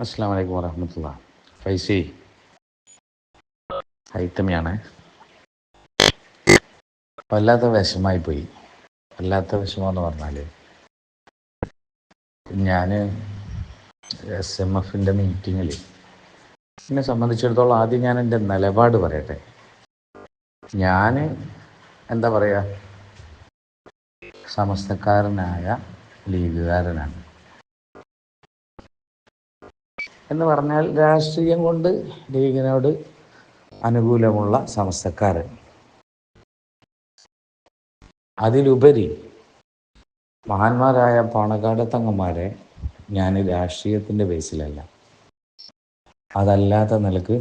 അസ്സാം വലൈക്കും വരഹമത്തുള്ള. ഫൈസി ഹൈത്തമിയാണ്. വല്ലാത്ത വിഷമായി പോയി. വല്ലാത്ത വിഷമം എന്ന് പറഞ്ഞാൽ, ഞാൻ SMF മീറ്റിങ്ങിൽ എന്നെ സംബന്ധിച്ചിടത്തോളം ആദ്യം ഞാൻ എൻ്റെ നിലപാട് പറയട്ടെ. ഞാൻ എന്താ പറയുക, സമസ്തക്കാരനായ ലീഗുകാരനാണ് എന്ന് പറഞ്ഞാൽ രാഷ്ട്രീയം കൊണ്ട് ലീഗിനോട് അനുകൂലമുള്ള സമസ്തക്കാരൻ. അതിലുപരി മഹാന്മാരായ പാണക്കാട് തങ്ങന്മാരെ ഞാൻ രാഷ്ട്രീയത്തിൻ്റെ ബേസിലല്ല, അതല്ലാത്ത നിലക്ക്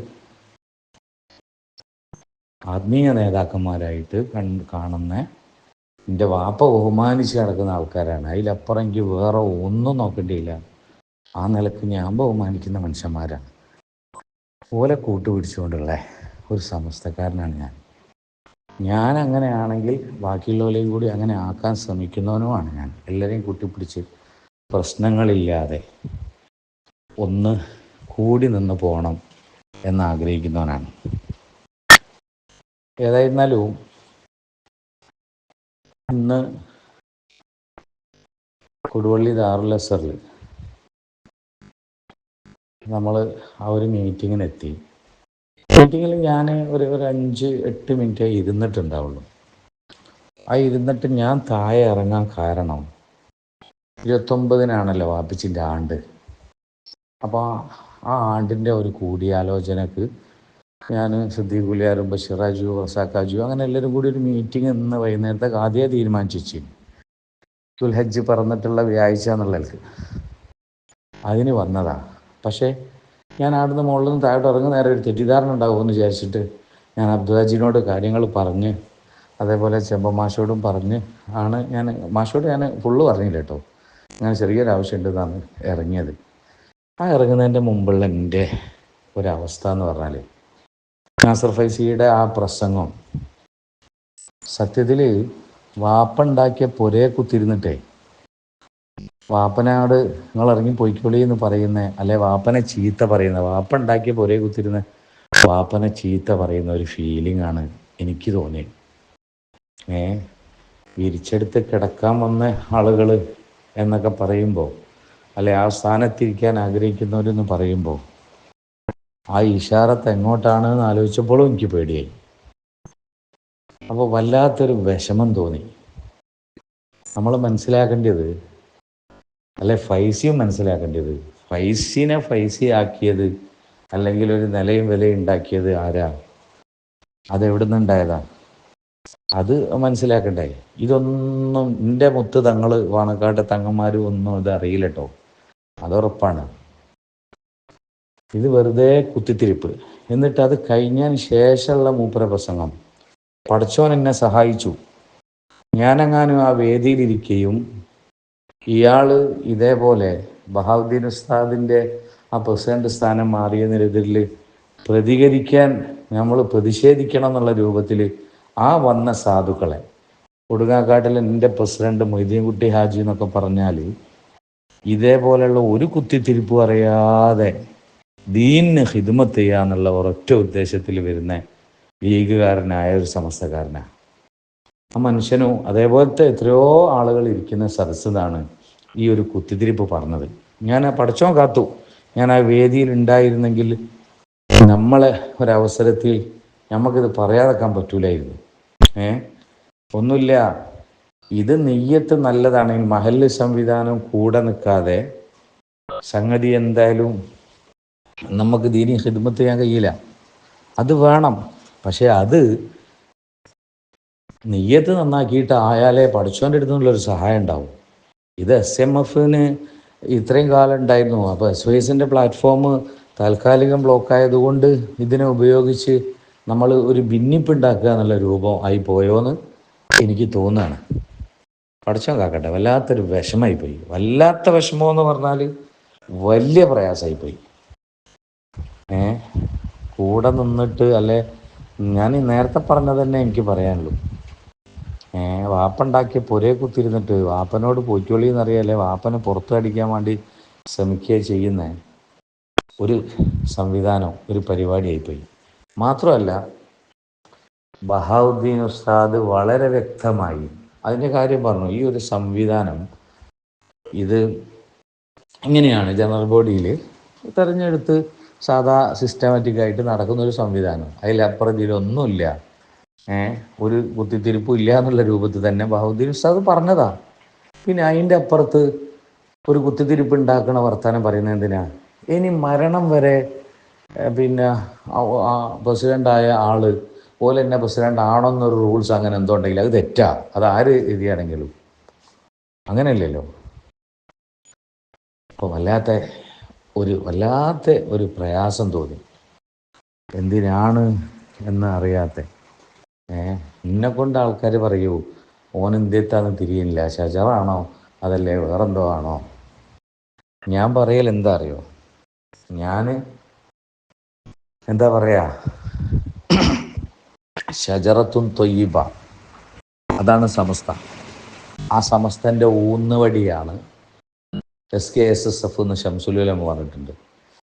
ആത്മീയ നേതാക്കന്മാരായിട്ട് കാണുന്ന എൻ്റെ വാപ്പ ബഹുമാനിച്ച് നടക്കുന്ന ആൾക്കാരാണ്. അതിലപ്പുറം എനിക്ക് വേറെ ഒന്നും നോക്കേണ്ടിയില്ല. ആ നിലക്ക് ഞാൻ ബഹുമാനിക്കുന്ന മനുഷ്യന്മാരാണ്. ഓലെ കൂട്ടുപിടിച്ചുകൊണ്ടുള്ള ഒരു സമസ്തക്കാരനാണ് ഞാൻ അങ്ങനെയാണെങ്കിൽ ബാക്കിയുള്ളവരെയും കൂടി അങ്ങനെ ആക്കാൻ ശ്രമിക്കുന്നവനുമാണ് ഞാൻ. എല്ലാവരെയും കൂട്ടിപ്പിടിച്ച് പ്രശ്നങ്ങളില്ലാതെ ഒന്ന് കൂടി നിന്ന് പോകണം എന്നാഗ്രഹിക്കുന്നവനാണ്. ഏതായിരുന്നാലും ഇന്ന് കൊടുവള്ളി ദാറുൽ അസറിൽ നമ്മൾ ആ ഒരു മീറ്റിങ്ങിനെത്തി. മീറ്റിങ്ങിൽ ഞാൻ ഒരു 5-8 മിനിറ്റ് ഇരുന്നിട്ടുണ്ടാവുള്ളൂ. ആ ഇരുന്നിട്ട് ഞാൻ താഴെ ഇറങ്ങാൻ കാരണം 29-നാണല്ലോ വാപ്പിച്ചിൻ്റെ ആണ്ട്. അപ്പോൾ ആ ആണ്ടിൻ്റെ ഒരു കൂടിയാലോചനക്ക് ഞാൻ സിദ്ദീഖ് കുലിയാരും ബഷീറാജു റസാഖാജു അങ്ങനെ എല്ലാവരും കൂടി ഒരു മീറ്റിംഗ് ഇന്ന് വൈകുന്നേരത്തേക്ക് ആദ്യമേ തീരുമാനിച്ചു. ദുൽഹജ്ജ് പറന്നിട്ടുള്ള വ്യാഴ്ച എന്നുള്ളവർക്ക് അതിന് വന്നതാണ്. പക്ഷേ ഞാൻ അവിടുന്ന് മുകളിൽ നിന്ന് താഴോട്ട് ഇറങ്ങുന്ന നേരെ ഒരു തെറ്റിദ്ധാരണ ഉണ്ടാകുമെന്ന് വിചാരിച്ചിട്ട് ഞാൻ അബ്ദുഹാജിനോട് കാര്യങ്ങൾ പറഞ്ഞ്, അതേപോലെ ചെമ്പമാഷോടും പറഞ്ഞ് ആണ് മാഷോട് ഞാൻ ഫുള്ള് പറഞ്ഞില്ല കേട്ടോ. അങ്ങനെ ചെറിയൊരു ആവശ്യമുണ്ടെന്നാണ് ഇറങ്ങിയത്. ആ ഇറങ്ങുന്നതിൻ്റെ മുമ്പുള്ള എൻ്റെ ഒരവസ്ഥ എന്ന് പറഞ്ഞാൽ, നാസർ ഫൈസിയുടെ ആ പ്രസംഗം സത്യത്തിൽ വാപ്പുണ്ടാക്കിയ പുരയെ കുത്തിരുന്നിട്ടേ വാപ്പനോട് നിങ്ങൾ ഇറങ്ങി പോയിക്കോളി എന്ന് പറയുന്ന, അല്ലെ വാപ്പനെ ചീത്ത പറയുന്ന, വാപ്പ ഉണ്ടാക്കിയ പുരയെ കുത്തിരുന്ന് വാപ്പനെ ചീത്ത പറയുന്ന ഒരു ഫീലിംഗ് ആണ് എനിക്ക് തോന്നിയത്. വിരിച്ചെടുത്ത് കിടക്കാൻ വന്ന ആളുകൾ എന്നൊക്കെ പറയുമ്പോൾ, അല്ലെ ആ സ്ഥാനത്തിരിക്കാൻ ആഗ്രഹിക്കുന്നവരെന്ന് പറയുമ്പോൾ, ആ ഇഷാറത്ത് എങ്ങോട്ടാണ് എന്ന് ആലോചിച്ചപ്പോഴും എനിക്ക് പേടിയായി. അപ്പോൾ വല്ലാത്തൊരു വിഷമം തോന്നി. നമ്മൾ മനസ്സിലാക്കേണ്ടത്, അല്ലെ ഫൈസിയും മനസ്സിലാക്കേണ്ടത്, ഫൈസിനെ ഫൈസിയാക്കിയത് അല്ലെങ്കിൽ ഒരു നിലയും വിലയും ഉണ്ടാക്കിയത് ആരാ, അതെവിടെ നിന്നുണ്ടായതാ, അത് മനസ്സിലാക്കണ്ടേ. ഇതൊന്നും എൻ്റെ മുത്ത് തങ്ങൾ വാണക്കാട്ടെ തങ്ങന്മാരും ഒന്നും ഇത് അറിയില്ല കേട്ടോ, അതുറപ്പാണ്. ഇത് വെറുതെ കുത്തിത്തിരിപ്പ്. എന്നിട്ട് അത് കഴിഞ്ഞതിന് ശേഷമുള്ള മൂപ്പര പ്രസംഗം, പടച്ചോൻ എന്നെ സഹായിച്ചു, ഞാനെങ്ങാനും ആ വേദിയിലിരിക്കുകയും ഇയാൾ ഇതേപോലെ ബഹാവുദ്ദീൻ ഉസ്താദിൻ്റെ ആ പ്രസിഡന്റ് സ്ഥാനം മാറിയതിനെതിരിൽ പ്രതികരിക്കാൻ നമ്മൾ പ്രതിഷേധിക്കണം എന്നുള്ള രൂപത്തിൽ ആ വന്ന സാധുക്കളെ, കൊടുങ്ങാക്കാട്ടിൽ എൻ്റെ പ്രസിഡന്റ് മൊയ്തീൻകുട്ടി ഹാജി എന്നൊക്കെ പറഞ്ഞാൽ ഇതേപോലെയുള്ള ഒരു കുത്തിത്തിരിപ്പ് അറിയാതെ ദീനിന് ഖിദ്മത്ത് ചെയ്യുക എന്നുള്ള ഒരൊറ്റ ഉദ്ദേശത്തിൽ വരുന്ന ലീഗുകാരനായ ഒരു സമസ്തക്കാരനാണ്. ആ മനുഷ്യനും അതേപോലത്തെ എത്രയോ ആളുകൾ ഇരിക്കുന്ന സദസ്സിലാണ് ഈ ഒരു കുത്തിത്തിരിപ്പ് പറഞ്ഞത്. ഞാൻ ആ പടച്ചോൻ കാത്തു, ഞാൻ ആ വേദിയിൽ ഉണ്ടായിരുന്നെങ്കിൽ നമ്മളെ ഒരവസരത്തിൽ നമുക്കിത് പറയാതെക്കാൻ പറ്റൂലായിരുന്നു. ഒന്നുമില്ല, ഇത് നെയ്യത്ത് നല്ലതാണെങ്കിൽ മഹല്ല് സംവിധാനം കൂടെ നിൽക്കാതെ സംഗതി എന്തായാലും നമുക്ക് ദീനി ഖിദ്മത്ത് ചെയ്യാൻ കഴിയില്ല. അത് വേണം, പക്ഷെ അത് നെയ്യത്ത് നന്നാക്കിയിട്ട് ആയാലേ പഠിച്ചോൻ്റെ അടുത്ത് നിന്നുള്ളൊരു സഹായം ഉണ്ടാവും. ഇത് SMFന് ഇത്രയും കാലം ഉണ്ടായിരുന്നു. അപ്പോൾ SYSൻ്റെ പ്ലാറ്റ്ഫോം താൽക്കാലികം ബ്ലോക്കായതുകൊണ്ട് ഇതിനെ ഉപയോഗിച്ച് നമ്മൾ ഒരു ഭിന്നിപ്പുണ്ടാക്കുക എന്നുള്ള രൂപം ആയി പോയോന്ന് എനിക്ക് തോന്നുകയാണ്. പഠിച്ചോൻ കാക്കട്ടെ, വല്ലാത്തൊരു വിഷമമായിപ്പോയി. വല്ലാത്ത വിഷമമെന്ന് പറഞ്ഞാൽ വലിയ പ്രയാസമായിപ്പോയി. കൂടെ നിന്നിട്ട്, അല്ലെ ഞാൻ നേരത്തെ പറഞ്ഞത് തന്നെ എനിക്ക് പറയാനുള്ളൂ. വാപ്പുണ്ടാക്കിയ പുരയെ കുത്തിരുന്നിട്ട് വാപ്പനോട് പൊയ്ക്കോളി എന്നറിയാലേ വാപ്പനെ പുറത്തടിക്കാൻ വേണ്ടി ശ്രമിക്കുക ചെയ്യുന്നേ. ഒരു സംവിധാനം, ഒരു പരിപാടിയായിപ്പോയി. മാത്രമല്ല ബഹാവുദ്ദീൻ ഉസ്താദ് വളരെ വ്യക്തമായി അതിൻ്റെ കാര്യം പറഞ്ഞു. ഈ ഒരു സംവിധാനം ഇത് ഇങ്ങനെയാണ്, ജനറൽ ബോഡിയിൽ തെരഞ്ഞെടുത്ത് സാധാ സിസ്റ്റമാറ്റിക്കായിട്ട് നടക്കുന്നൊരു സംവിധാനം, അതിലപ്പുറം ഇതിലൊന്നുമില്ല, ഒരു കുത്തിത്തിരിപ്പും ഇല്ല എന്നുള്ള രൂപത്തിൽ തന്നെ ബഹാവുദ്ദീൻ ഉസ്താദ് പറഞ്ഞതാ. പിന്നെ അതിൻ്റെ അപ്പുറത്ത് ഒരു കുത്തിത്തിരിപ്പ് ഉണ്ടാക്കണ വർത്താനം പറയുന്നത് എന്തിനാ? ഇനി മരണം വരെ പിന്നെ പ്രസിഡൻ്റായ ആള് പോലെ തന്നെ പ്രസിഡൻ്റ് ആണോന്നൊരു റൂൾസ് അങ്ങനെ എന്തോ ഉണ്ടെങ്കിൽ അത് തെറ്റാ. അത് ആര് എഴുതിയാണെങ്കിലും അങ്ങനെയല്ലല്ലോ. അപ്പോൾ വല്ലാത്ത ഒരു പ്രയാസം തോന്നി. എന്തിനാണ് എന്ന് അറിയാത്ത എന്നെ കൊണ്ട് ആൾക്കാർ പറയൂ ഓൻ എന്തെത്താന്ന് തിരിയില്ല, ഷജറാണോ അതല്ലേ വേറെന്തോ ആണോ? ഞാൻ പറയൽ എന്താ അറിയോ, ഞാൻ എന്താ പറയാ, ഷജറത്തുൻ ത്വയ്യിബ, അതാണ് സമസ്ത. ആ സമസ്തൻ്റെ ഊന്നുവടിയാണ് SKSSF എന്ന് ശംസുലുലമ പറഞ്ഞിട്ടുണ്ട്.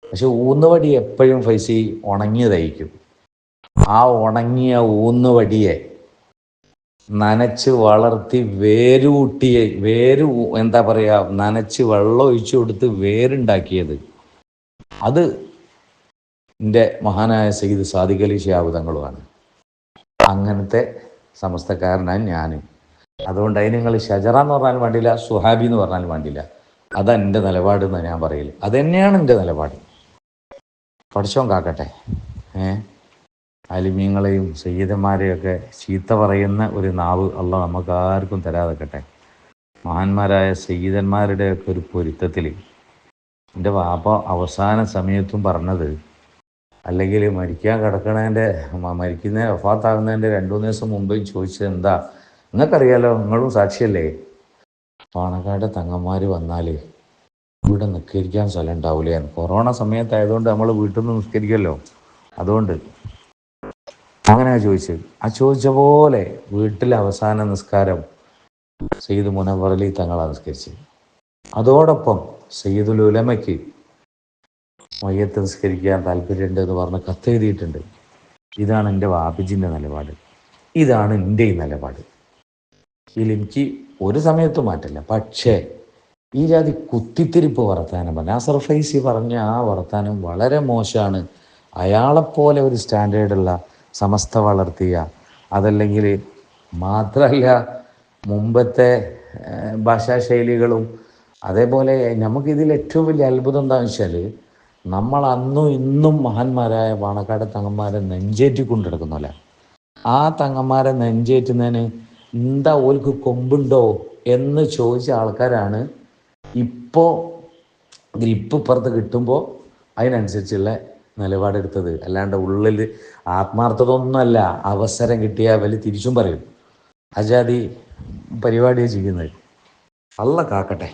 പക്ഷെ ഊന്നുവടി എപ്പോഴും ഫൈസി ഉണങ്ങിയതായിരിക്കും. ആ ഉണങ്ങിയ ഊന്നുവടിയെ നനച്ച് വളർത്തി എന്താ പറയുക, നനച്ച് വെള്ളം ഒഴിച്ചു കൊടുത്ത് വേരുണ്ടാക്കിയത് അത് എൻ്റെ മഹാനായ സയ്യിദ് സാദിഖ് അലി ശിഹാബ് തങ്ങളുമാണ്. അങ്ങനത്തെ സമസ്തക്കാരനാണ് ഞാൻ. അതുകൊണ്ട് അതിന് നിങ്ങൾ ഷജറ എന്ന് പറഞ്ഞാലും വേണ്ടില്ല, സുഹാബി എന്ന് പറഞ്ഞാലും വേണ്ടില്ല, അതാണ് എൻ്റെ നിലപാട് എന്ന് ഞാൻ പറയൽ. അതുതന്നെയാണ് എൻ്റെ നിലപാട്. പഠിച്ചോൻ കാക്കട്ടെ. അലിമീങ്ങളെയും സയ്യിദന്മാരെയൊക്കെ ചീത്ത പറയുന്ന ഒരു നാവ് അള്ളാഹ് നമുക്ക് ആർക്കും തരാതെക്കട്ടെ. മഹാന്മാരായ സയ്യിദന്മാരുടെയൊക്കെ ഒരു പൊരുത്തത്തിൽ എൻ്റെ വാപ്പ അവസാന സമയത്തും പറഞ്ഞത്, അല്ലെങ്കിൽ മരിക്കുന്ന വഫാത്താകുന്നതിൻ്റെ 2-3 ദിവസം മുമ്പ് ചോദിച്ചത് എന്താ, നിങ്ങൾക്കറിയാലോ, നിങ്ങളും സാക്ഷിയല്ലേ, പാണക്കാട് തങ്ങന്മാർ വന്നാൽ ഇവിടെ നിസ്കരിക്കാൻ സ്ഥലം ഉണ്ടാവില്ലേ. കൊറോണ സമയത്തായതുകൊണ്ട് നമ്മൾ വീട്ടിൽ നിന്ന് നിസ്കരിക്കല്ലോ, അതുകൊണ്ട് അങ്ങനെ ചോദിച്ചത്. ആ ചോദിച്ച പോലെ വീട്ടിലെ അവസാന നിസ്കാരം സയ്യിദ് മുനവ്വർ അലി തങ്ങളാണ് നിസ്കരിച്ചത്. അതോടൊപ്പം സയ്യിദുൽ ഉലമയ്ക്ക് മയ്യത്ത് നിസ്കരിക്കാൻ താല്പര്യമുണ്ട് എന്ന് പറഞ്ഞ് കത്തെഴുതിയിട്ടുണ്ട്. ഇതാണ് എൻ്റെ വാപ്പിജിൻ്റെ നിലപാട്, ഇതാണ് എൻ്റെ ഈ നിലപാട്. ഇതിലെനിക്ക് ഒരു സമയത്തും മാറ്റില്ല. പക്ഷേ ഈ ജാതി കുത്തിത്തിരിപ്പ് വർത്താനം പറഞ്ഞ നാസർ ഫൈസി പറഞ്ഞ ആ വർത്താനം വളരെ മോശമാണ്. അയാളെപ്പോലെ ഒരു സ്റ്റാൻഡേർഡുള്ള സമസ്ത വളർത്തിയ, അതല്ലെങ്കിൽ മാത്രമല്ല മുമ്പത്തെ ഭാഷാശൈലികളും, അതേപോലെ നമുക്കിതിൽ ഏറ്റവും വലിയ അത്ഭുതം എന്താണെന്ന് വെച്ചാൽ, നമ്മൾ അന്നും ഇന്നും മഹാന്മാരായ പാണക്കാട് തങ്ങന്മാരെ നെഞ്ചേറ്റിക്കൊണ്ടിടക്കുന്നല്ല. ആ തങ്ങന്മാരെ നെഞ്ചേറ്റുന്നതിന് എന്താ ഓൽക്ക് കൊമ്പുണ്ടോ എന്ന് ചോദിച്ച ആൾക്കാരാണ് ഇപ്പോൾ ഗ്രിപ്പ് പുറത്ത് കിട്ടുമ്പോൾ അതിനനുസരിച്ചുള്ള നിലപാടെടുത്തത്. അല്ലാണ്ട് ഉള്ളിൽ ആത്മാർത്ഥത ഒന്നുമല്ല. അവസരം കിട്ടിയാൽ വലിയ തിരിച്ചും പറയും. അജാതി പരിപാടിയാണ് ചെയ്യുന്നത്. അള്ള കാക്കട്ടെ.